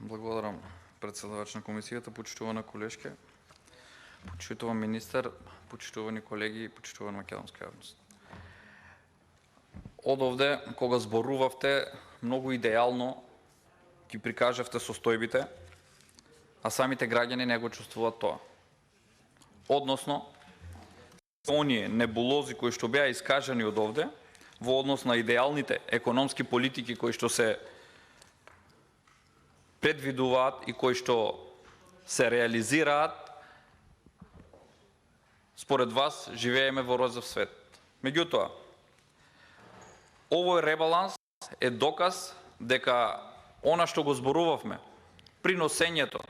Благодарам, председавач на комисията, почитувана колежке, почитуван министър, почитувани колеги и почитувана македонска јавност. Одовде, кога зборувавте, многу идеално ги прикажавте состојбите, а самите граѓани не го чувствуваат тоа. Односно, оние небулози кои што беа искажани од овде, во однос на идеалните економски политики кои што се предвидуваат и кои што се реализираат, според вас живееме во розов свет. Меѓутоа, овој ребаланс е доказ дека она што го зборувавме при носењето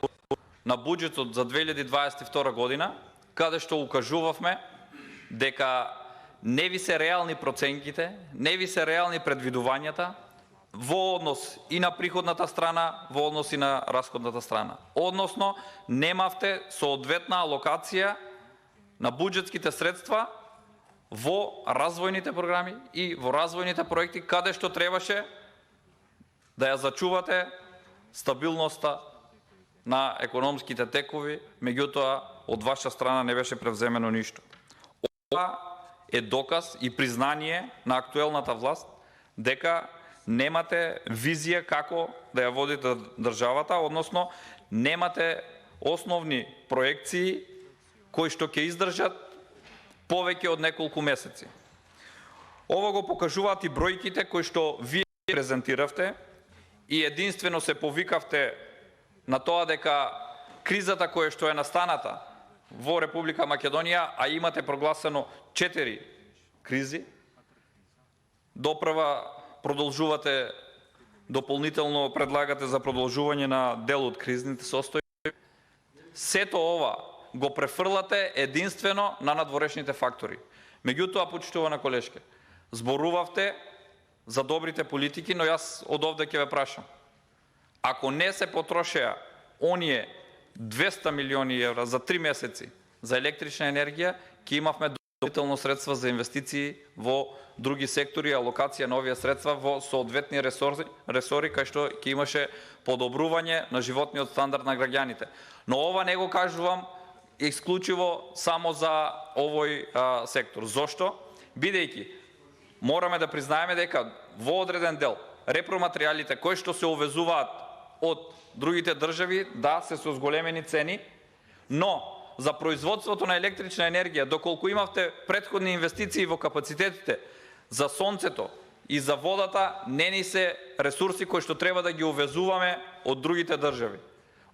на буџетот за 2022 година, каде што укажувавме дека не ви се реални проценките, не ви се реални предвидувањата во однос и на приходната страна, во однос и на расходната страна. Односно, немавте соодветна алокација на буџетските средства во развојните програми и во развојните проекти, каде што требаше да ја зачувате стабилноста на економските текови, меѓутоа од ваша страна не беше превземено ништо. Ова е доказ и признание на актуелната власт дека немате визија како да ја водите државата, односно немате основни проекции кои што ќе издржат повеќе од неколку месеци. Ова го покажуваат и бројките кои што вие презентиравте и единствено се повикавте на тоа дека кризата која што е настаната во Република Македонија, а имате прогласено 4 кризи, допрва продолжувате, дополнително предлагате за продолжување на дел од кризните состојби. Сето ова го префрлате единствено на надворешните фактори. Меѓутоа, почитувана колешке, зборувавте за добрите политики, но јас од овде ќе ве прашам. Ако не се потрошеа оние 200 милиони евра за 3 месеци за електрична енергија, ќе имавме допълнително средства за инвестиции во други сектори, алокација на овие средства во соодветни ресори, кај што ќе имаше подобрување на животниот стандард на граѓаните. Но ова не го кажувам исклучиво само за овој сектор. Зошто? Бидејќи мораме да признаеме дека во одреден дел репроматеријалите кои што се увезуваат од другите држави, да, се со зголемени цени, но за производството на електрична енергија, доколку имавте претходни инвестиции во капацитетите за сонцето и за водата, не ни се ресурси кои што треба да ги увезуваме од другите држави.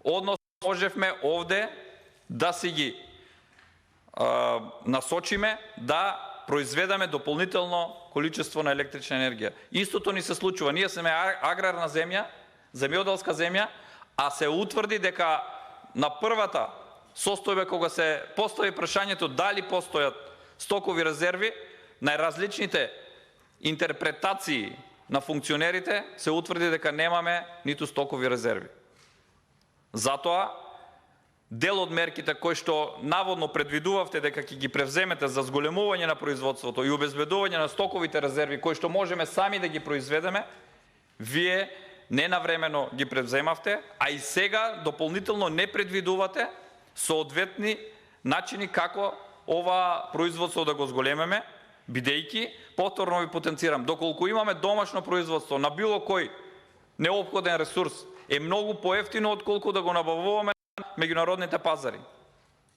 Односно, можевме овде да си ги насочиме да произведеме дополнително количество на електрична енергија. Истото ни се случува. Ние сме аграрна земја, земјоделска земја, а се утврди дека на првата состојба кога се постави прашањето дали постојат стокови резерви, најразличните интерпретации на функционерите се утврди дека немаме ниту стокови резерви. Затоа дел од мерките кои што наводно предвидувавте дека ќе ги превземете за зголемување на производството и обезбедување на стоковите резерви кои што можеме сами да ги произведеме, вие ненавремено ги превземавте, а и сега дополнително не предвидувате соодветни начини како ова производство да го зголемеме, бидејќи, повторно ви потенцирам, доколку имаме домашно производство на било кој неопходен ресурс, е многу поевтино отколку да го набавуваме на меѓународните пазари.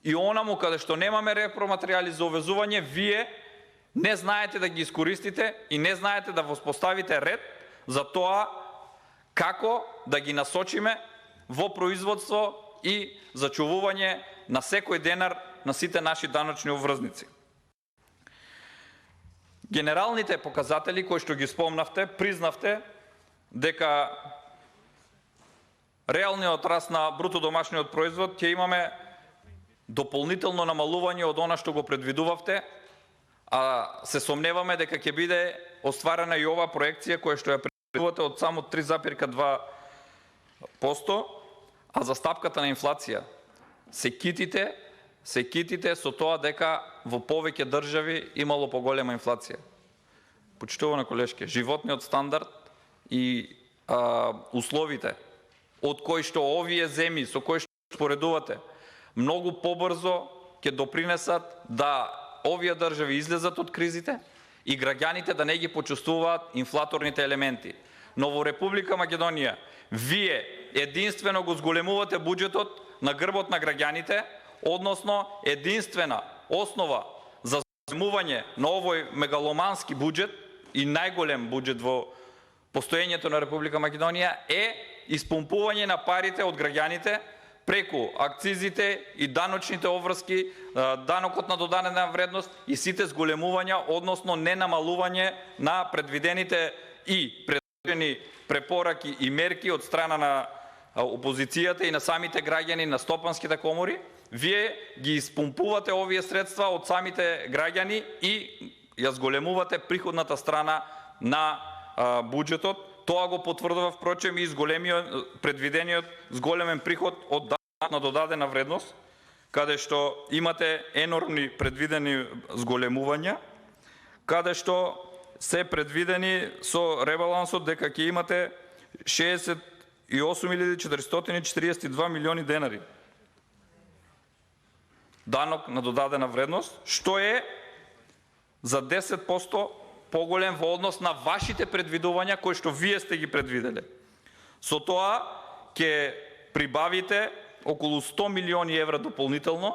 И онаму каде што немаме репроматеријали за увезување, вие не знаете да ги искористите и не знаете да воспоставите ред за тоа како да ги насочиме во производство и зачувување на секој денар на сите наши даночни обврзници. Генералните показатели кои што ги спомнавте, признавте дека реалниот раст на бруто домашниот производ ќе имаме дополнително намалување од она што го предвидувавте, а се сомневаме дека ќе биде остварена и ова проекција која што ја предвидувате од само 3,2%, а за стапката на инфлација се китите со тоа дека во повеќе држави имало поголема инфлација. Почитувана колешке, животниот стандард и условите од кои што овие земји со кои што споредувате многу побрзо ќе допринесат да овие држави излезат од кризите и граѓаните да не ги почувствуваат инфлаторните елементи. Но во Република Македонија вие единствено го зголемувате буџетот на грбот на граѓаните, односно единствена основа за зголемување на овој мегаломански буџет и најголем буџет во постоењето на Република Македонија е испумпување на парите од граѓаните преку акцизите и даночните обврски, данокот на додадена вредност и сите зголемувања, односно ненамалување на предвидените и предвидени препораки и мерки од страна на опозицијата и на самите граѓани на стопанските комори. Вие ги испумпувате овие средства од самите граѓани и ја зголемувате приходната страна на буџетот. Тоа го потврдува впрочем и предвидениот зголемен приход од данок на додадена вредност, каде што имате енормни предвидени зголемувања, каде што се предвидени со ребалансот дека ќе имате 68.442 милиони денари данок на додадена вредност, што е за 10% поголем во однос на вашите предвидувања кои што вие сте ги предвиделе. Со тоа ќе прибавите околу 100 милиони евра дополнително,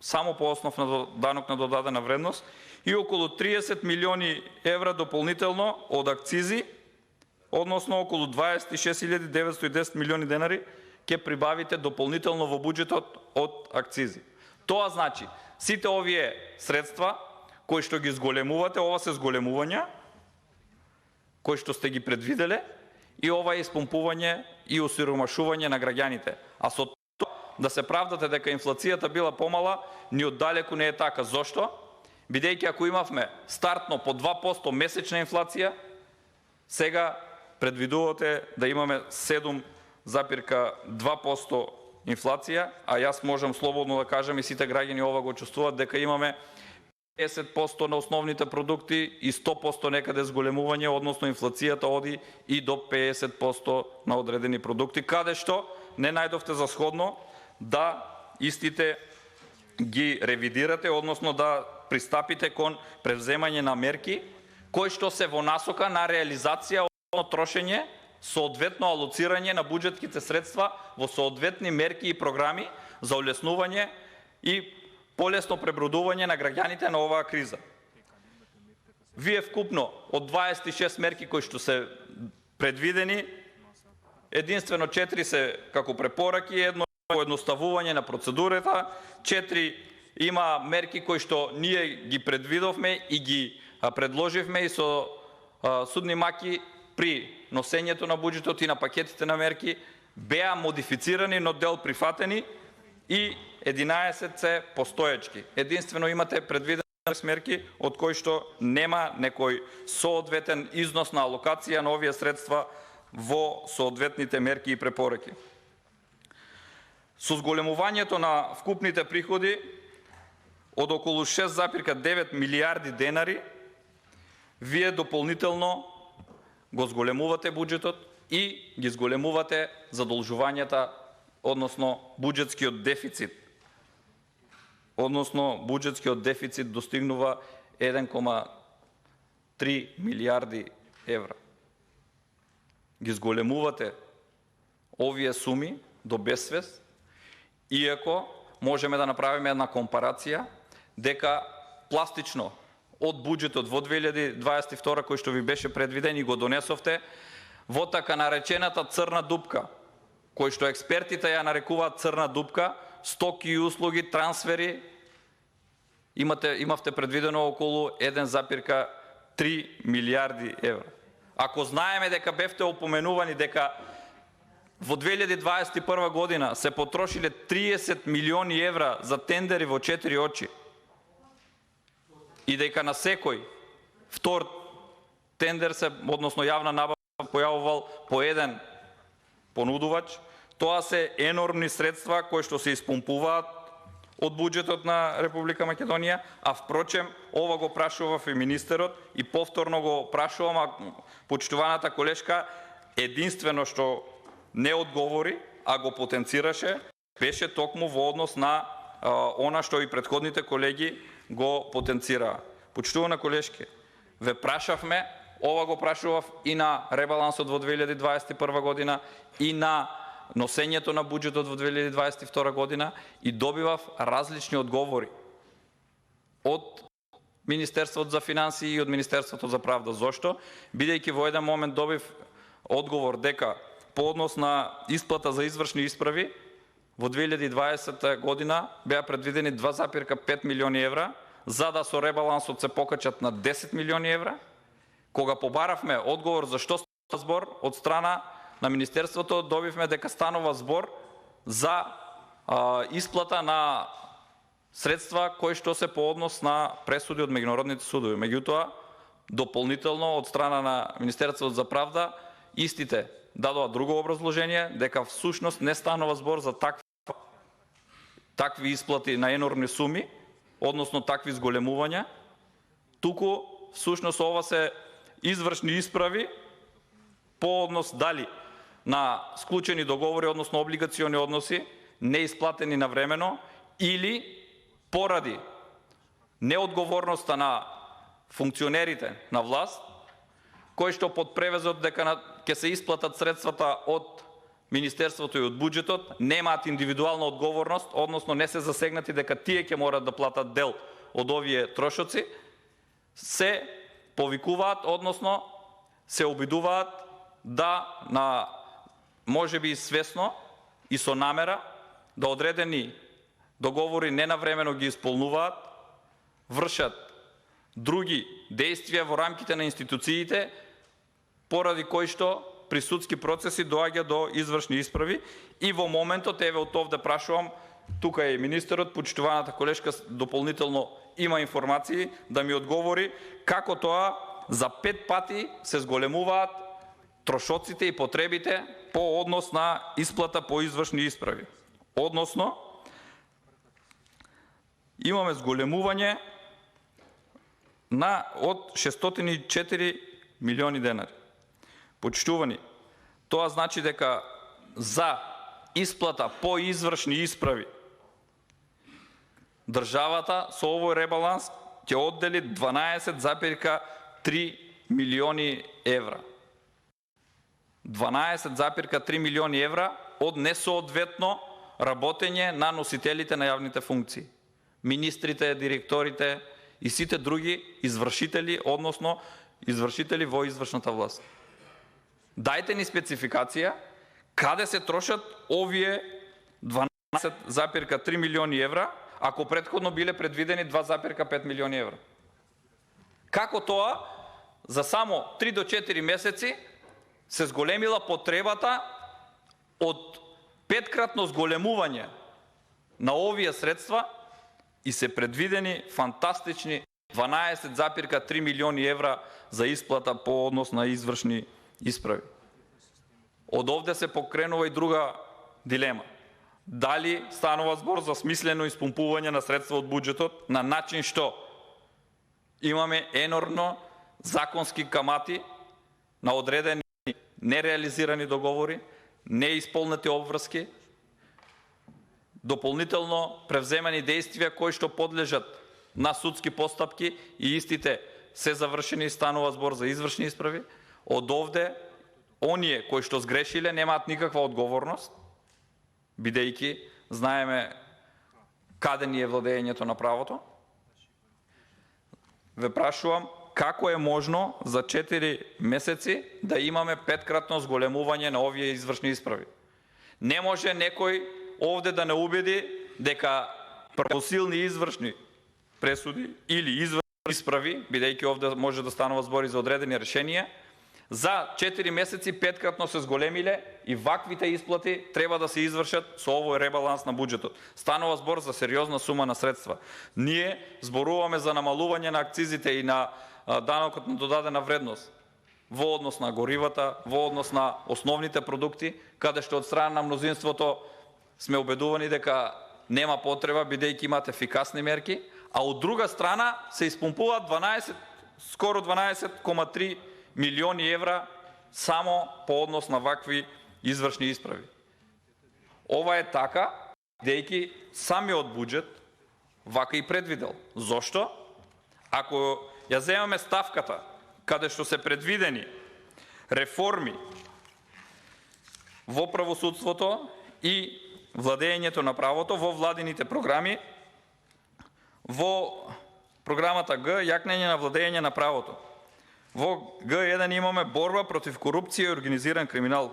само по основ на данок на додадена вредност, и околу 30 милиони евра дополнително од акцизи, односно околу 26.910 милиони денари ќе прибавите дополнително во буџетот од акцизи. Тоа значи, сите овие средства кои што ги зголемувате, ова се зголемувања, кои што сте ги предвиделе, и ова е испумпување и осиромашување на граѓаните. А со тоа да се правдате дека инфлацијата била помала, ни оддалеку не е така. Зошто? Бидејќи ако имавме стартно по 2% месечна инфлација, сега предвидувате да имаме 7,2% инфлација, а јас можам слободно да кажам и сите граѓани ова го чувствуваат дека имаме 50% на основните продукти и 100% некаде зголемување, односно инфлацијата оди и до 50% на одредени продукти, каде што не најдовте за сходно да истите ги ревидирате, односно да пристапите кон превземање на мерки кои што се во насока на реализација, односно трошење, соодветно алоцирање на буџетските средства во соодветни мерки и програми за олеснување и полесно пребродување на граѓаните на оваа криза. Вие вкупно од 26 мерки кои што се предвидени, единствено 4 се како препораки, едно поедноставување на процедурата, 4 има мерки кои што ние ги предвидовме и ги предложивме и со судни маки при носењето на буџетот и на пакетите на мерки беа модифицирани, но дел прифатени и 11 се постоечки. Единствено имате предвидени мерки од кои што нема некој соодветен износ на алокација на овие средства во соодветните мерки и препораки. Со зголемувањето на вкупните приходи од околу 6,9 милиарди денари, вие дополнително го зголемувате буџетот и ги зголемувате задолжувањата, односно буџетскиот дефицит. Односно буџетскиот дефицит достигнува 1,3 милиарди евра. Ги зголемувате овие суми до безсвест, иако можеме да направиме една компарација дека пластично од буџетот во 2022 кој што ви беше предвиден и го донесовте, во така наречената црна дупка, кој што експертите ја нарекуваат црна дупка, стоки и услуги, трансфери, имавте предвидено околу 1,3 милиарди евра. Ако знаеме дека бевте опоменувани дека во 2021 година се потрошиле 30 милиони евра за тендери во 4 очи и дека на секој втор тендер се, односно јавна набавка, појавувал по еден понудувач, тоа се енормни средства кои што се испумпуваат од буџетот на Република Македонија, а впрочем, ова го прашував и министерот и повторно го прашувам, почитуваната колешка, единствено што не одговори, а го потенцираше, беше токму во однос на она што и претходните колеги го потенцираа. Почитувана колешки, ве прашавме, ова го прашував и на ребалансот во 2021 година, и на носењето на буџетот во 2022 година, и добивав различни одговори од Министерството за финансии и од Министерството за правда. Зошто? Бидејќи во еден момент добив одговор дека по однос на исплата за извршни исправи во 2020 година беа предвидени 2,5 милиони евра, за да со ребалансот се покачат на 10 милиони евра. Кога побаравме одговор за што станува збор од страна на Министерството, добивме дека станува збор за исплата на средства кои што се по однос на пресуди од меѓународните судови. Меѓутоа, дополнително од страна на Министерството за правда, истите дадоа друго образложение, дека всушност не станува збор за такви исплати на енормни суми, односно такви зголемувања, туку всушност ова се извршни исправи по однос дали на склучени договори, односно облигациони односи, неисплатени навремено, или поради неодговорноста на функционерите на власт, кои што под превезот дека ќе се исплатат средствата од Министерството и од буџетот, немаат индивидуална одговорност, односно не се засегнати дека тие ќе морат да платат дел од овие трошоци, се повикуваат, односно се обидуваат да на можеби свесно и со намера да одредени договори ненавремено ги исполнуваат, вршат други действија во рамките на институциите, поради кои што при судски процеси доаѓа до извршни исправи, и во моментот, еве од овде прашувам, тука е министерот, почитуваната колешка дополнително има информации, да ми одговори како тоа за 5 пати се зголемуваат трошоците и потребите по однос на исплата по извршни исправи. Односно, имаме зголемување од 604 милиони денари. Почитувани, тоа значи дека за исплата по извршни исправи државата со овој ребаланс ќе оддели 12,3 милиони евра. 12,3 милиони евра од несоодветно работење на носителите на јавните функции. Министрите, директорите и сите други извршители, односно извршители во извршната власт. Дајте ни спецификација каде се трошат овие 12,3 милиони евра, ако претходно биле предвидени 2,5 милиони евра. Како тоа за само 3 до 4 месеци се зголемила потребата од 5-кратно зголемување на овие средства и се предвидени фантастични 12,3 милиони евра за исплата по однос на извршни исправи. Од овде се покренува и друга дилема. Дали станува збор за смислено испумпување на средства од буџетот на начин што имаме енормно законски камати на одредени нереализирани договори, неисполнети обврски, дополнително превземани действија кои што подлежат на судски постапки и истите се завршени и станува збор за извршни исправи. Од овде оние кои што сгрешиле немаат никаква одговорност, бидејќи знаеме каде ни е владењето на правото. Ве прашувам како е можно за 4 месеци да имаме 5-кратно зголемување на овие извршни исправи. Не може некој овде да не убеди дека правосилни извршни пресуди или извршни исправи, бидејќи овде може да станува збори за одредени решенија, за 4 месеци 5-кратно се зголемиле и ваквите исплати треба да се извршат со овој ребаланс на буџетот. Станува збор за сериозна сума на средства. Ние зборуваме за намалување на акцизите и на данокот на додадена вредност во однос на горивата, во однос на основните продукти, каде што од страна на мнозинството сме убедувани дека нема потреба, бидејќи имат ефикасни мерки, а од друга страна се испумпуваат скоро 12,3 милиони евра само по однос на вакви извршни исправи. Ова е така, бидејќи самиот буџет вака и предвидел. Зошто? Ако ја земаме ставката каде што се предвидени реформи во правосудството и владењето на правото во владините програми, во програмата Г, јакнење на владење на правото. Во Г1 имаме борба против корупција и организиран криминал.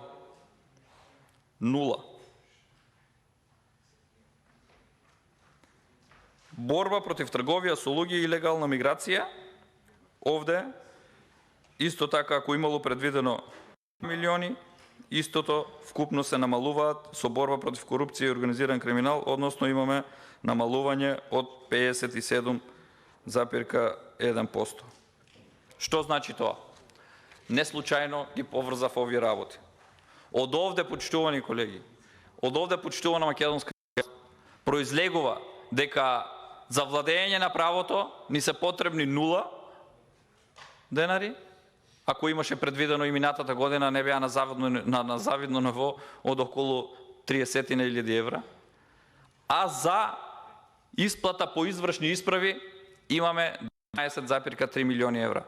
0. Борба против трговија со луѓе и илегална миграција. Овде, исто така, ако имало предвидено милиони, истото вкупно се намалуваат со борба против корупција и организиран криминал, односно имаме намалување од 57,1%. Што значи тоа? Не случајно ги поврзав овие работи. Од овде, почитувани колеги, од овде, почитувана македонска, произлегува дека за владење на правото ни се потребни 0 денари, ако имаше предвидено и минатата година не беа на завидно ниво од околу 30.000 евра, а за исплата по извршни исправи имаме 12,3 милиони евра.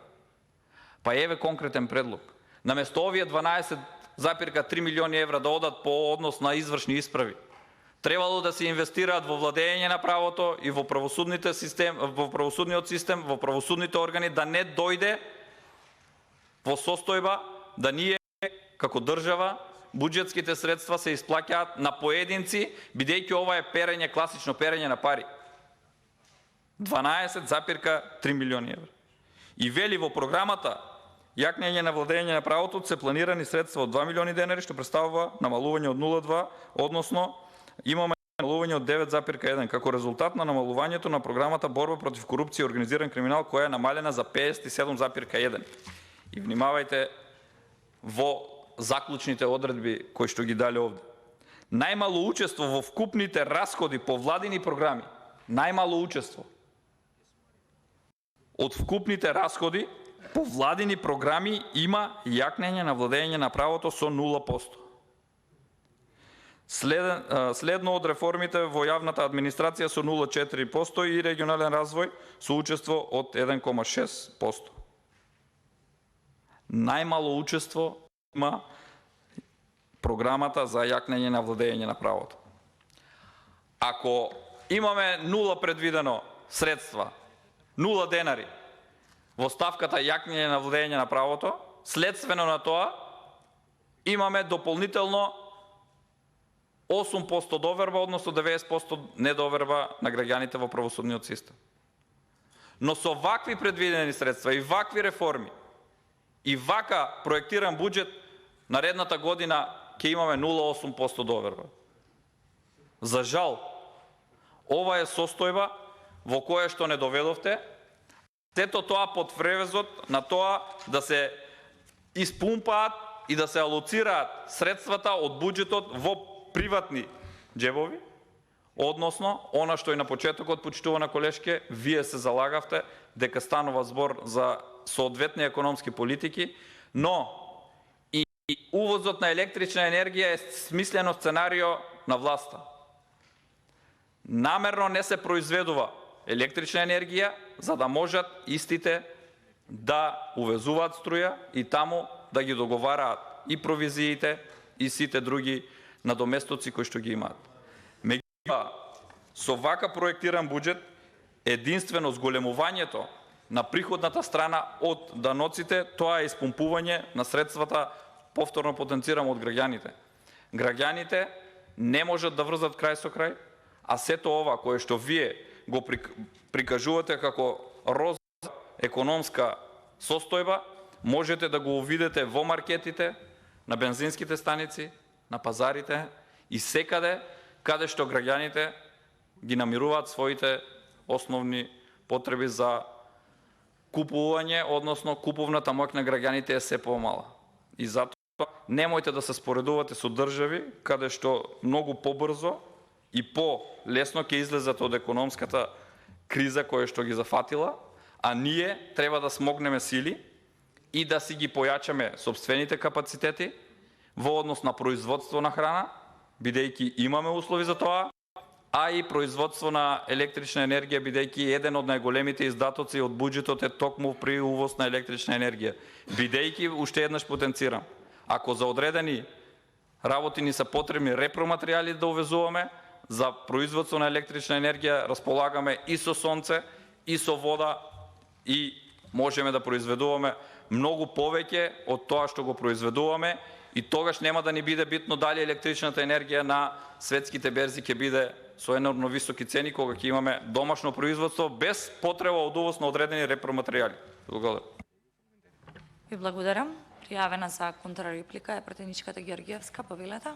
Па еве конкретен предлог. Наместо овие 12,3 милиони евра да одат по однос на извршни исправи, требало да се инвестираат во владење на правото и во правосудниот систем, во правосудните органи, да не дојде во состојба да ние како држава буџетските средства се исплаќаат на поединци, бидејќи ова е перење, класично перење на пари. 12,3 милиони евра. И вели во програмата јакнење на владење на правото се планирани средства од 2 милиони денари, што представува намалување од 0,2, односно имаме намалување од 9,1 како резултат на намалувањето на програмата борба против корупција и организиран криминал, која е намалена за 57,1. И внимавајте во заклучните одредби кои што ги дале овде. Најмало учество во вкупните расходи по владини програми, најмало учество од вкупните расходи по владини програми има јакнење на владење на правото со 0%. Следно од реформите во јавната администрација со 0,4% и регионален развој со учество од 1,6%. Најмало учество има програмата за јакнење на владење на правото. Ако имаме 0 предвидено средства, 0 денари во ставката јакнење на владење на правото, следствено на тоа имаме дополнително 8% доверба, односно 90% недоверба на граѓаните во правосудниот систем. Но со вакви предвидени средства и вакви реформи и вака проектиран буџет, наредната година ќе имаме 0,8% доверба. За жал, ова е состојба во која што не доведовте, сето тоа под вревезот на тоа да се испумпаат и да се алоцираат средствата од буџетот во приватни џебови, односно, она што и на почетокот, почитувана колешке, вие се залагавте дека станува збор за соодветни економски политики, но и увозот на електрична енергија е смислено сценарио на власта. Намерно не се произведува електрична енергија, за да можат истите да увезуваат струја и таму да ги договараат и провизиите и сите други надоместоци кои што ги имаат. Меѓутоа, со вака проектиран буџет, единствено зголемувањето на приходната страна од даноците, тоа е испумпување на средствата, повторно потенцирам, од граѓаните. Граѓаните не можат да врзат крај со крај, а сето ова кое што вие го прикажувате како роза економска состојба, можете да го увидите во маркетите, на бензинските станици, на пазарите и секаде каде што граѓаните ги намируваат своите основни потреби за купување, односно куповната моќ на граѓаните е се помала. И затоа немојте да се споредувате со држави каде што многу побрзо и по-лесно ќе излезат од економската криза која што ги зафатила, а ние треба да смогнеме сили и да си ги појачаме сопствените капацитети во однос на производство на храна, бидејќи имаме услови за тоа, а и производство на електрична енергија, бидејќи еден од најголемите издатоци од буџетот е токму при увоз на електрична енергија. Бидејќи, уште еднаш потенцирам, ако за одредени работи ни се потребни репроматеријали да увезуваме, за производство на електрична енергија располагаме и со сонце, и со вода, и можеме да произведуваме многу повеќе од тоа што го произведуваме, и тогаш нема да ни биде битно дали електричната енергија на светските берзи ќе биде со енормно високи цени, кога ќе имаме домашно производство без потреба од увоз на одредени репроматеријали. Благодарам. Ви благодарам. Пријавена за контрреплика е пратеничката Георгиевска. Повелете.